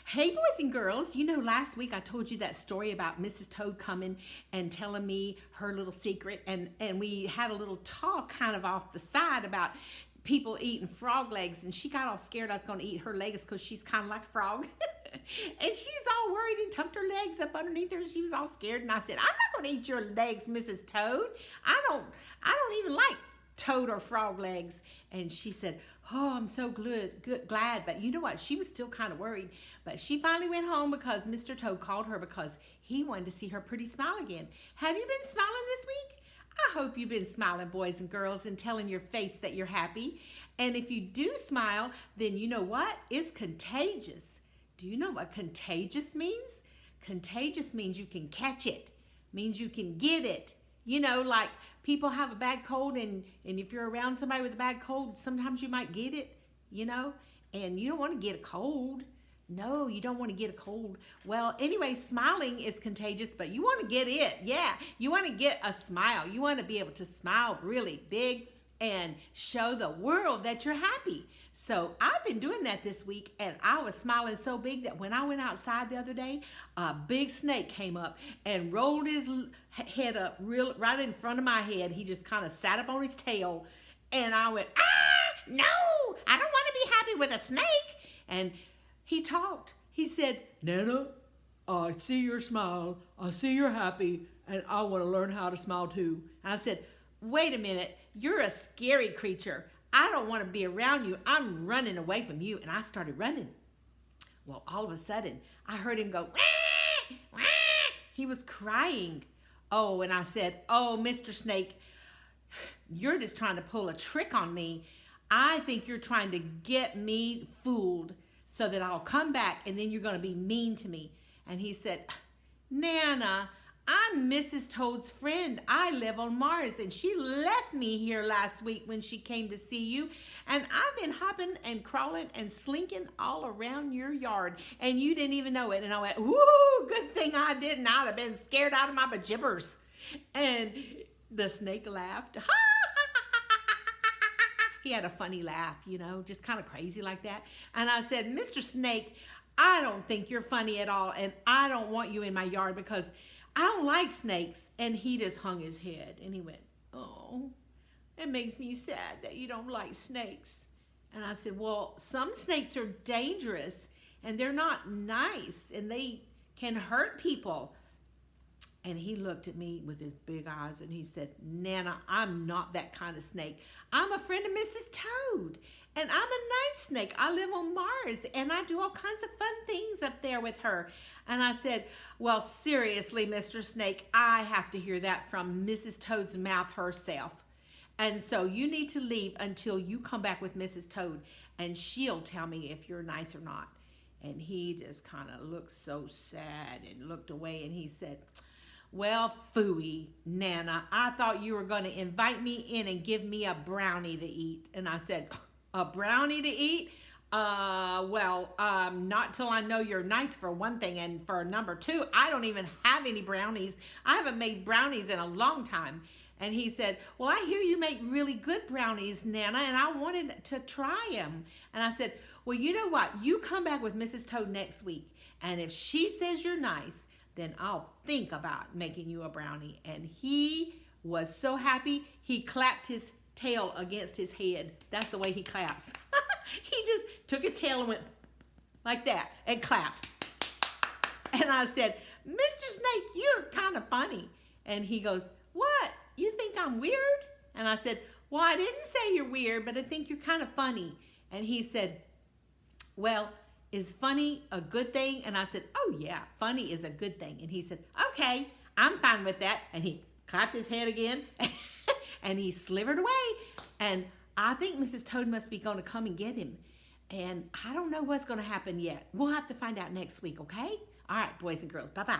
Hey, boys and girls, last week I told you that story about Mrs. Toad coming and telling me her little secret, and we had a little talk kind of off the side about people eating frog legs, and she got all scared I was going to eat her legs because she's kind of like a frog. And she's all worried and tucked her legs up underneath her, and she was all scared, and I said, I'm not going to eat your legs, Mrs. Toad. I don't even like toad or frog legs. And she said, oh, I'm so glad. But you know what? She was still kind of worried. But she finally went home because Mr. Toad called her because he wanted to see her pretty smile again. Have you been smiling this week? I hope you've been smiling, boys and girls, and telling your face that you're happy. And if you do smile, then you know what? It's contagious. Do you know what contagious means? Contagious means you can catch it, means you can get it. Like people have a bad cold, and if you're around somebody with a bad cold, sometimes you might get it, and you don't want to get a cold. No, you don't want to get a cold. Well, anyway, smiling is contagious, but you want to get it. Yeah, you want to get a smile. You want to be able to smile really big and show the world that you're happy. So I've been doing that this week, and I was smiling so big that when I went outside the other day, a big snake came up and rolled his head up right in front of my head. He just kind of sat up on his tail, and I went, no, I don't want to be happy with a snake. And he talked. He said, Nana, I see your smile. I see you're happy, and I want to learn how to smile too. And I said, wait a minute, you're a scary creature. I don't want to be around you. I'm running away from you. And I started running. Well, all of a sudden, I heard him go, wah, wah. He was crying. Oh, and I said, oh, Mr. Snake, you're just trying to pull a trick on me. I think you're trying to get me fooled so that I'll come back and then you're going to be mean to me. And he said, Nana, I'm Mrs. Toad's friend. I live on Mars, and she left me here last week when she came to see you. And I've been hopping and crawling and slinking all around your yard, and you didn't even know it. And I went, ooh, good thing I didn't. I'd have been scared out of my bejibbers. And the snake laughed. He had a funny laugh, just kind of crazy like that. And I said, Mr. Snake, I don't think you're funny at all, and I don't want you in my yard because I don't like snakes. And he just hung his head and he went, oh, it makes me sad that you don't like snakes. And I said, well, some snakes are dangerous and they're not nice and they can hurt people. And he looked at me with his big eyes and he said, Nana, I'm not that kind of snake. I'm a friend of Mrs. Toad, and I'm a nice snake. I live on Mars, and I do all kinds of fun things up there with her. And I said, well, seriously, Mr. Snake, I have to hear that from Mrs. Toad's mouth herself. And so you need to leave until you come back with Mrs. Toad, and she'll tell me if you're nice or not. And he just kind of looked so sad and looked away, and he said, well, phooey, Nana, I thought you were going to invite me in and give me a brownie to eat. And I said, a brownie to eat? Not till I know you're nice, for one thing, and for number two, I don't even have any brownies. I haven't made brownies in a long time. And he said, well, I hear you make really good brownies, Nana, and I wanted to try them. And I said, well, you know what? You come back with Mrs. Toad next week, and if she says you're nice, then I'll think about making you a brownie. And he was so happy, he clapped his tail against his head. That's the way he claps. He just took his tail and went like that and clapped. And I said, Mr. Snake, you're kind of funny. And he goes, what? You think I'm weird? And I said, well, I didn't say you're weird, but I think you're kind of funny. And he said, well, is funny a good thing? And I said, oh yeah, funny is a good thing. And he said, okay, I'm fine with that. And he clapped his head again and he slithered away. And I think Mrs. Toad must be going to come and get him. And I don't know what's going to happen yet. We'll have to find out next week, okay? All right, boys and girls, bye-bye.